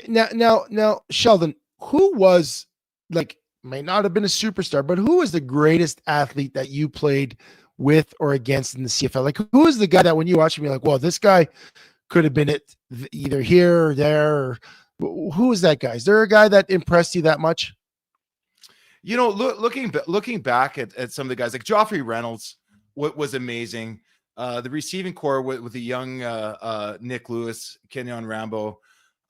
Now, Sheldon, who was like may not have been a superstar, but who was the greatest athlete that you played with or against in the CFL? Like, who is the guy that when you watch him, you're like, well, this guy could have been it either here or there? Or, who is that guy? Is there a guy that impressed you that much? Looking back at some of the guys, like Joffrey Reynolds, what was amazing. The receiving core with the young Nick Lewis, Kenyon Rambo.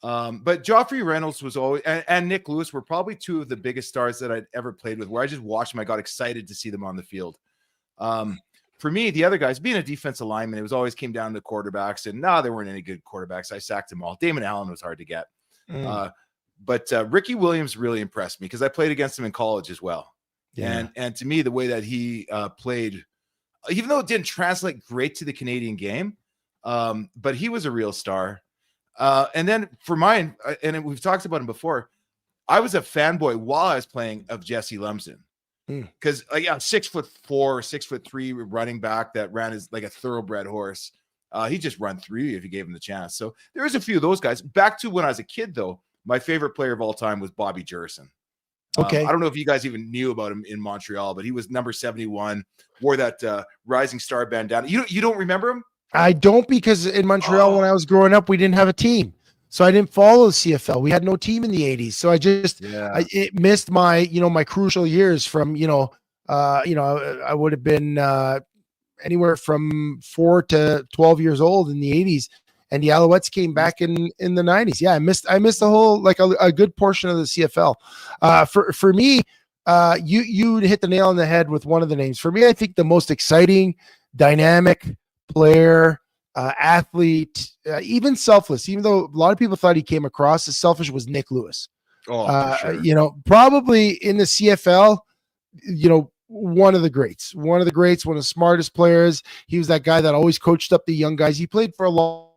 But Joffrey Reynolds was always, and Nick Lewis were probably two of the biggest stars that I'd ever played with, where I just watched them. I got excited to see them on the field. For me, the other guys, being a defensive lineman, it was always came down to quarterbacks, and there weren't any good quarterbacks. I sacked them all. Damon Allen was hard to get. But Ricky Williams really impressed me because I played against him in college as well. Yeah. And to me, the way that he played, even though it didn't translate great to the Canadian game, but he was a real star. And then for mine, and we've talked about him before, I was a fanboy while I was playing of Jesse Lumsden. Because 6'4", 6'3" running back that ran as like a thoroughbred horse. He just run through you if you gave him the chance. So there's a few of those guys. Back to when I was a kid, though, my favorite player of all time was Bobby Jurison. Okay. I don't know if you guys even knew about him in Montreal, but he was number 71, wore that Rising Star bandana. You don't remember him? I don't, because in Montreal when I was growing up, we didn't have a team. So I didn't follow the CFL. We had no team in the 80s. So I just it missed my, my crucial years from, I would have been anywhere from 4 to 12 years old in the 80s. And the Alouettes came back in the 90s. Yeah, I missed the whole, like a good portion of the CFL. For me, you hit the nail on the head with one of the names. For me, I think the most exciting, dynamic player, athlete, even selfless, even though a lot of people thought he came across as selfish, was Nick Lewis. For sure. Probably in the CFL, one of the greats, one of the smartest players. He was that guy that always coached up the young guys. He played for a long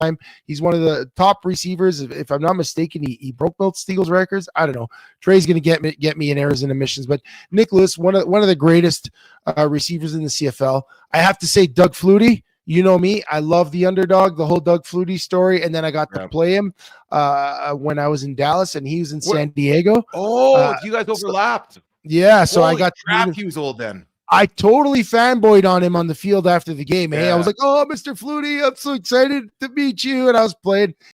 time. He's one of the top receivers. If I'm not mistaken, he broke Milt Steagle's records. I don't know. Trey's going to get me in errors and omissions, but Nick Lewis, one of the greatest receivers in the CFL. I have to say, Doug Flutie. You know me, I love the underdog, the whole Doug Flutie story, and then I got to play him when I was in Dallas, and he was in San Diego. You guys overlapped. So I got crap. He was old then. I totally fanboyed on him on the field after the game. Hey, I was like, "Oh, Mr. Flutie, I'm so excited to meet you," and I was playing.